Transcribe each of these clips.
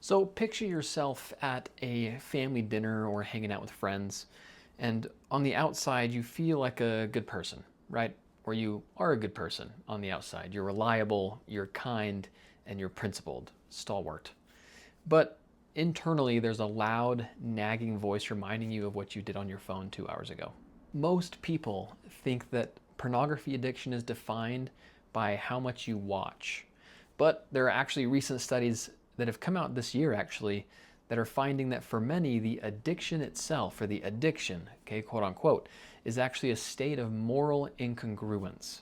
So picture yourself at a family dinner or hanging out with friends, and on the outside you feel like a good person, right? Or you are a good person on the outside. You're reliable, you're kind, and you're principled, stalwart. But internally there's a loud, nagging voice reminding you of what you did on your phone 2 hours ago. Most people think that pornography addiction is defined by how much you watch. But there are actually recent studies that have come out this year actually that are finding that for many, the addiction itself, or the addiction, okay, quote unquote, is actually a state of moral incongruence.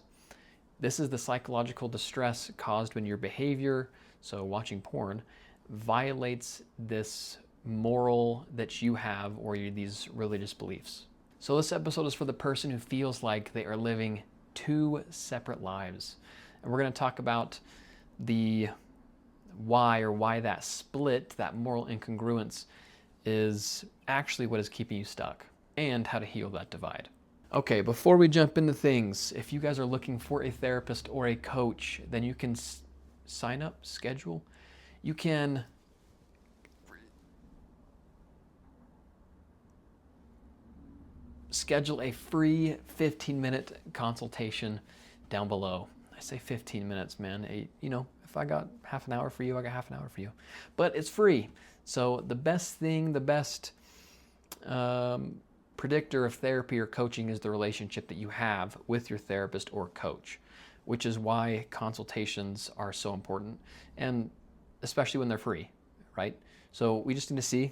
This is the psychological distress caused when your behavior, so watching porn, violates this moral that you have or these religious beliefs. So this episode is for the person who feels like they are living two separate lives. And we're going to talk about the why that split, that moral incongruence, is actually what is keeping you stuck, and how to heal that divide. Okay, before we jump into things, if you guys are looking for a therapist or a coach, then you can sign up, schedule. You can schedule a free 15-minute consultation down below. I say 15 minutes, man. If I got half an hour for you, I got half an hour for you. But it's free. So the best predictor of therapy or coaching is the relationship that you have with your therapist or coach, which is why consultations are so important, and especially when they're free, right? So we just need to see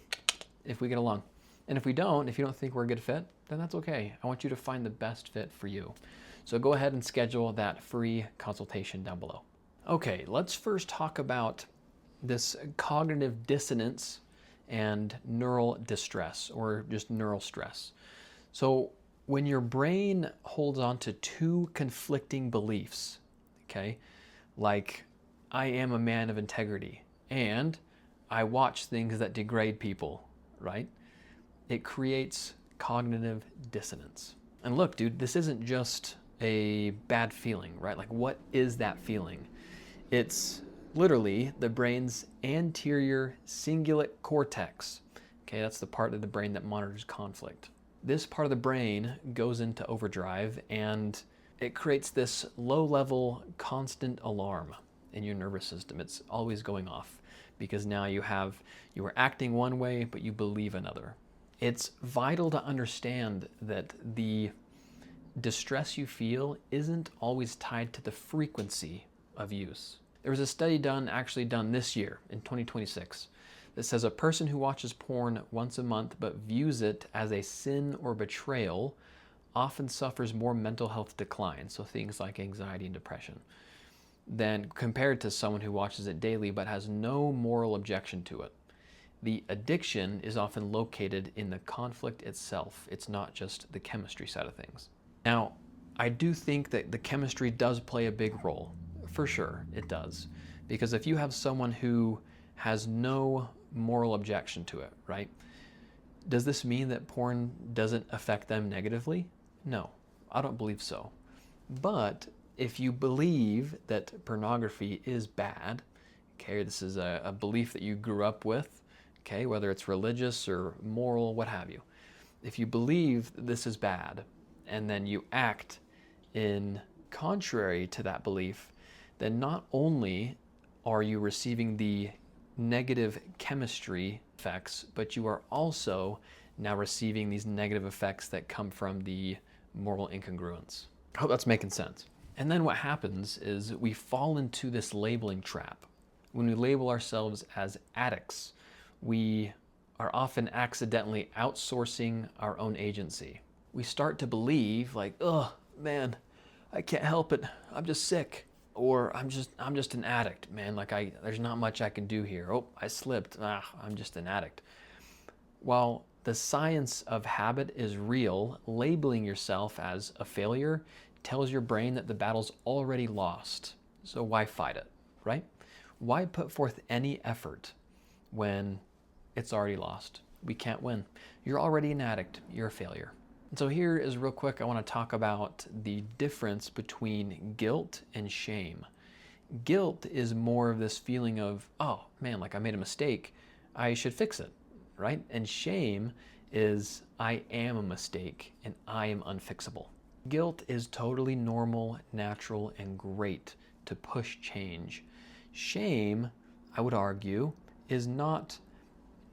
if we get along. And if you don't think we're a good fit, then that's okay. I want you to find the best fit for you. So go ahead and schedule that free consultation down below. Okay, let's first talk about this cognitive dissonance and neural distress, or just neural stress. So when your brain holds on to two conflicting beliefs, okay, like I am a man of integrity and I watch things that degrade people, right? It creates cognitive dissonance. And look, dude, this isn't just a bad feeling, right? Like, what is that feeling? It's literally the brain's anterior cingulate cortex. Okay, that's the part of the brain that monitors conflict. This part of the brain goes into overdrive, and it creates this low-level constant alarm in your nervous system. It's always going off because now you are acting one way, but you believe another. It's vital to understand that the distress you feel isn't always tied to the frequency of use. There was a study done this year in 2026 that says a person who watches porn once a month but views it as a sin or betrayal often suffers more mental health decline, so things like anxiety and depression, than compared to someone who watches it daily but has no moral objection to it. The addiction is often located in the conflict itself. It's not just the chemistry side of things. Now, I do think that the chemistry does play a big role. For sure, it does. Because if you have someone who has no moral objection to it, right? Does this mean that porn doesn't affect them negatively? No, I don't believe so. But if you believe that pornography is bad, okay, this is a belief that you grew up with, okay, whether it's religious or moral, what have you. If you believe this is bad, and then you act in contrary to that belief, then not only are you receiving the negative chemistry effects, but you are also now receiving these negative effects that come from the moral incongruence. I hope that's making sense. And then what happens is we fall into this labeling trap. When we label ourselves as addicts, we are often accidentally outsourcing our own agency. We start to believe like, oh man, I can't help it, I'm just sick. Or I'm just an addict, man, like there's not much I can do here. Oh, I slipped, I'm just an addict. While the science of habit is real, labeling yourself as a failure tells your brain that the battle's already lost. So why fight it, right? Why put forth any effort when it's already lost? We can't win. You're already an addict, you're a failure. And so here is real quick, I want to talk about the difference between guilt and shame. Guilt is more of this feeling of, oh man, like I made a mistake, I should fix it, right? And shame is, I am a mistake and I am unfixable. Guilt is totally normal, natural, and great to push change. Shame, I would argue, is not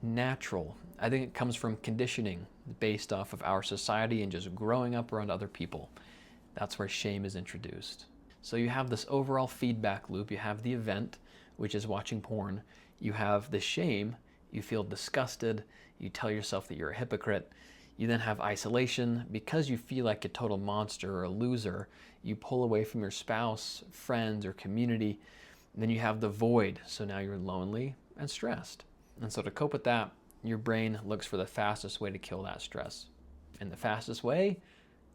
natural. I think it comes from conditioning based off of our society and just growing up around other people. That's where shame is introduced. So you have this overall feedback loop. You have the event, which is watching porn. You have the shame. You feel disgusted. You tell yourself that you're a hypocrite. You then have isolation. Because you feel like a total monster or a loser, you pull away from your spouse, friends, or community. And then you have the void. So now you're lonely and stressed. And so to cope with that, your brain looks for the fastest way to kill that stress. And the fastest way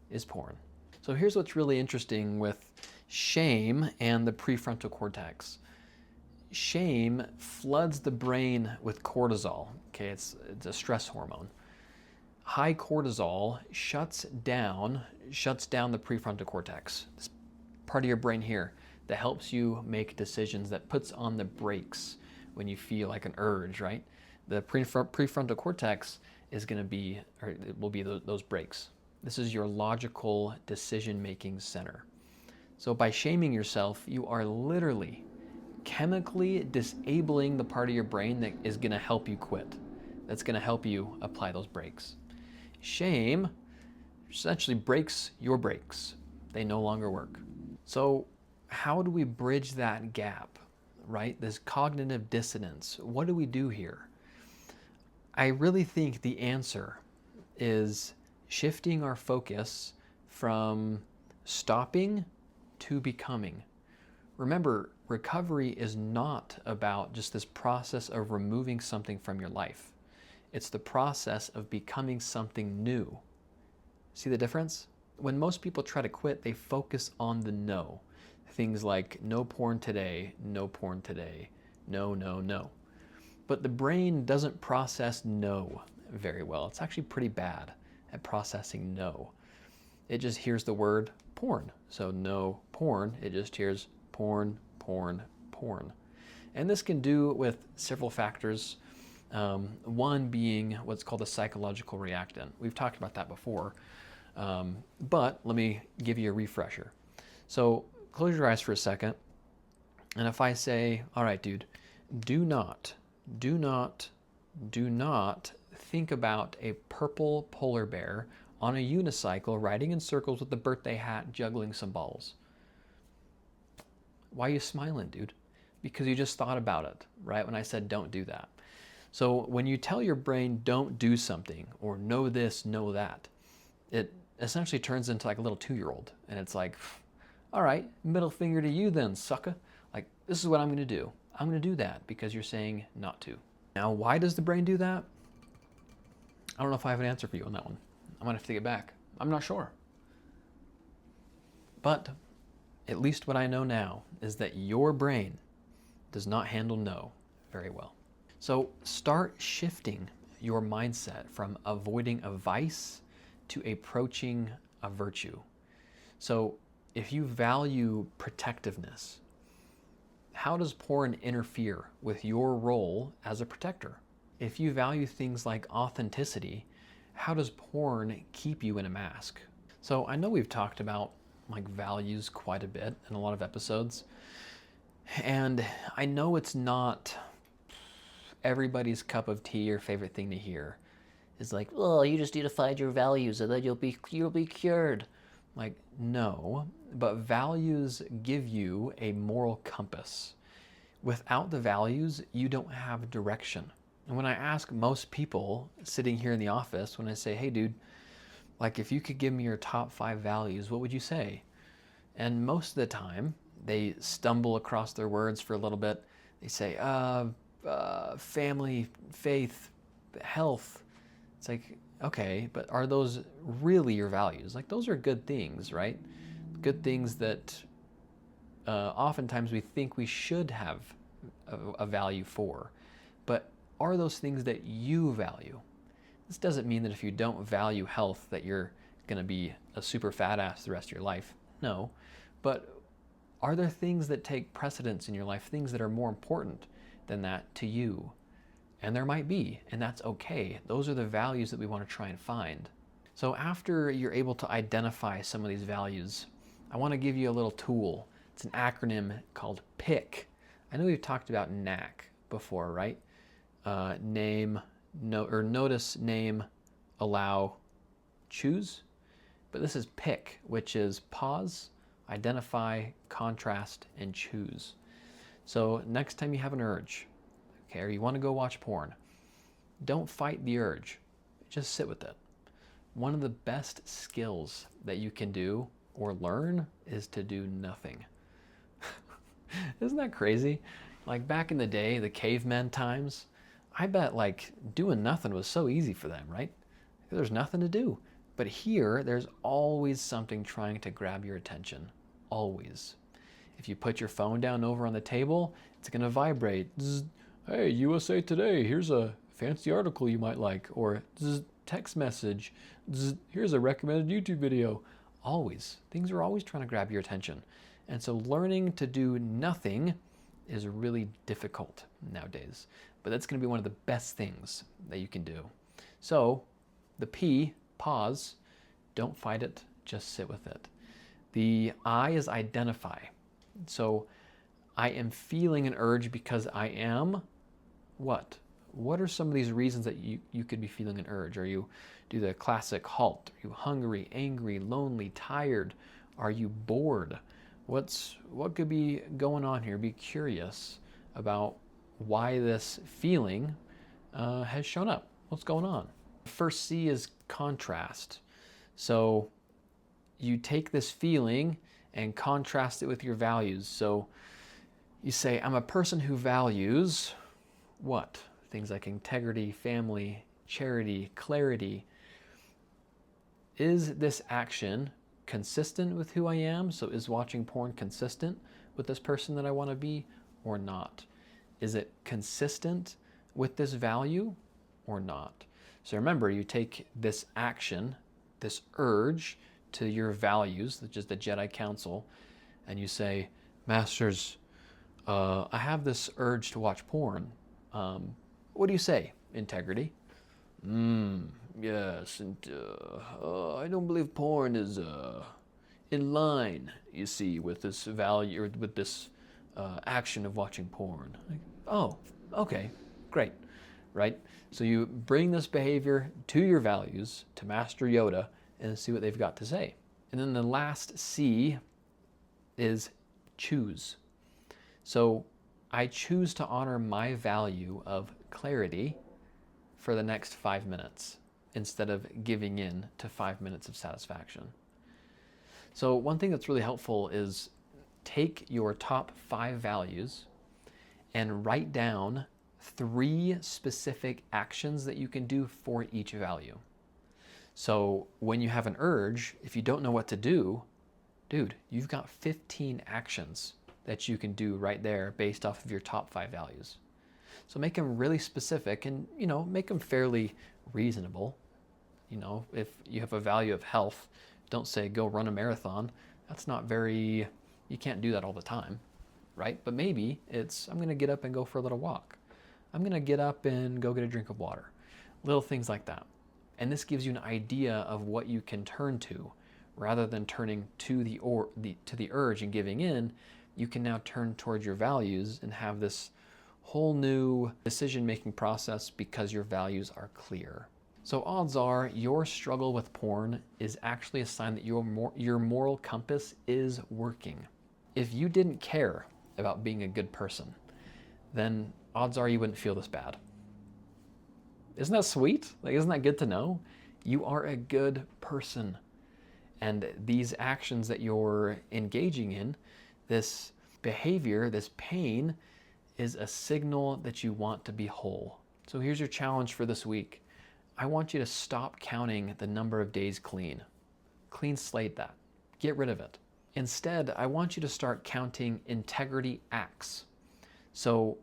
is porn. So here's what's really interesting with shame and the prefrontal cortex. Shame floods the brain with cortisol. Okay, it's a stress hormone. High cortisol shuts down the prefrontal cortex. This part of your brain here that helps you make decisions, that puts on the brakes when you feel like an urge, right? The prefrontal cortex is going to be, or it will be those brakes. This is your logical decision-making center. So by shaming yourself, you are literally chemically disabling the part of your brain that is going to help you quit. That's going to help you apply those brakes. Shame essentially breaks your brakes. They no longer work. So how do we bridge that gap, right? This cognitive dissonance. What do we do here? I really think the answer is shifting our focus from stopping to becoming. Remember, recovery is not about just this process of removing something from your life. It's the process of becoming something new. See the difference? When most people try to quit, they focus on the no. Things like no porn today, no porn today, no, no, no. But the brain doesn't process no very well. It's actually pretty bad at processing no. It just hears the word porn. So no porn, it just hears porn, porn, porn. And this can do with several factors. One being what's called a psychological reactant. We've talked about that before, but let me give you a refresher. So close your eyes for a second, and if I say, all right, dude, do not think about a purple polar bear on a unicycle riding in circles with a birthday hat juggling some balls. Why are you smiling, dude? Because you just thought about it, right? When I said don't do that. So when you tell your brain don't do something or know this, know that, it essentially turns into like a little 2-year-old. And it's like, all right, middle finger to you then, sucker. Like, this is what I'm going to do. I'm going to do that because you're saying not to. Now, why does the brain do that? I don't know if I have an answer for you on that one. I'm going to have to get back. I'm not sure. But at least what I know now is that your brain does not handle no very well. So start shifting your mindset from avoiding a vice to approaching a virtue. So if you value protectiveness, how does porn interfere with your role as a protector? If you value things like authenticity, how does porn keep you in a mask? So I know we've talked about like values quite a bit in a lot of episodes, and I know it's not everybody's cup of tea or favorite thing to hear. Is like, oh, you just need to find your values and then you'll be cured. Like, no, but values give you a moral compass. Without the values, you don't have direction. And when I ask most people sitting here in the office, when I say, hey dude, like if you could give me your top 5 values, what would you say? And most of the time, they stumble across their words for a little bit. They say, family, faith, health. It's like, okay, but are those really your values? Like those are good things, right? Good things that oftentimes we think we should have a value for. But are those things that you value? This doesn't mean that if you don't value health that you're going to be a super fat ass the rest of your life. No. But Are there things that take precedence in your life, things that are more important than that to you? And there might be, and that's okay. Those are the values that we want to try and find. So after you're able to identify some of these values, I want to give you a little tool. It's an acronym called PICK. I know we've talked about NAC before, right? Notice, name, allow, choose. But this is PICK, which is pause, identify, contrast, and choose. So next time you have an urge, okay, or you want to go watch porn, don't fight the urge. Just sit with it. One of the best skills that you can do or learn is to do nothing. Isn't that crazy? Like back in the day, the cavemen times, I bet like doing nothing was so easy for them, right? There's nothing to do. But here, there's always something trying to grab your attention. Always. If you put your phone down over on the table, it's going to vibrate. Zzz, hey, USA Today, here's a fancy article you might like. Or zzz, text message. Zzz, here's a recommended YouTube video. Always. Things are always trying to grab your attention. And so learning to do nothing is really difficult nowadays. But that's going to be one of the best things that you can do. So the P, pause, don't fight it, just sit with it. The I is identify. So I am feeling an urge because I am what? What are some of these reasons that you could be feeling an urge? Are you do the classic halt? Are you hungry, angry, lonely, tired? Are you bored? What could be going on here? Be curious about why this feeling has shown up. What's going on? First C is contrast. So you take this feeling and contrast it with your values. So you say, I'm a person who values what? Things like integrity, family, charity, clarity. Is this action consistent with who I am? So is watching porn consistent with this person that I want to be or not? Is it consistent with this value or not? So remember, you take this action, this urge, to your values, which is the Jedi Council, and you say, Masters, I have this urge to watch porn. What do you say? Integrity? Yes, and I don't believe porn is in line, you see, with this value, or with this action of watching porn. Like, oh, okay, great, right? So you bring this behavior to your values, to Master Yoda, and see what they've got to say. And then the last C is choose. So I choose to honor my value of clarity for the next 5 minutes instead of giving in to 5 minutes of satisfaction. So one thing that's really helpful is take your top 5 values and write down 3 specific actions that you can do for each value. So when you have an urge, if you don't know what to do, dude, you've got 15 actions that you can do right there based off of your top 5 values. So make them really specific and, make them fairly reasonable. If you have a value of health, don't say go run a marathon. That's not very, you can't do that all the time, right? But maybe it's, I'm going to get up and go for a little walk. I'm going to get up and go get a drink of water. Little things like that. And this gives you an idea of what you can turn to. Rather than turning to the urge and giving in, you can now turn towards your values and have this whole new decision-making process because your values are clear. So odds are your struggle with porn is actually a sign that your moral compass is working. If you didn't care about being a good person, then odds are you wouldn't feel this bad. Isn't that sweet? Isn't that good to know? You are a good person. And these actions that you're engaging in, this behavior, this pain, is a signal that you want to be whole. So here's your challenge for this week. I want you to stop counting the number of days clean. Clean slate that. Get rid of it. Instead, I want you to start counting integrity acts. So,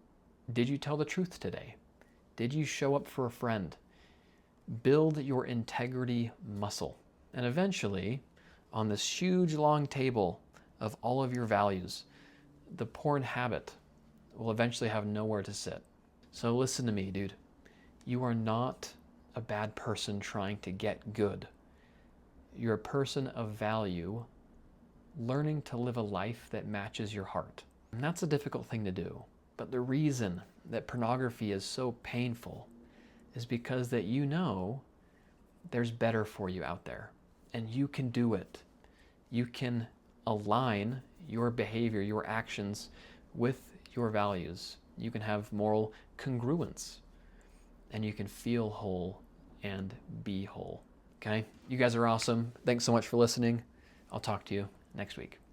did you tell the truth today? Did you show up for a friend? Build your integrity muscle. And eventually, on this huge long table of all of your values, the porn habit will eventually have nowhere to sit. So listen to me, dude. You are not a bad person trying to get good. You're a person of value learning to live a life that matches your heart. And that's a difficult thing to do. But the reason that pornography is so painful is because that you know there's better for you out there. And you can do it. You can align your behavior, your actions with your values. You can have moral congruence. And you can feel whole and be whole. Okay? You guys are awesome. Thanks so much for listening. I'll talk to you next week.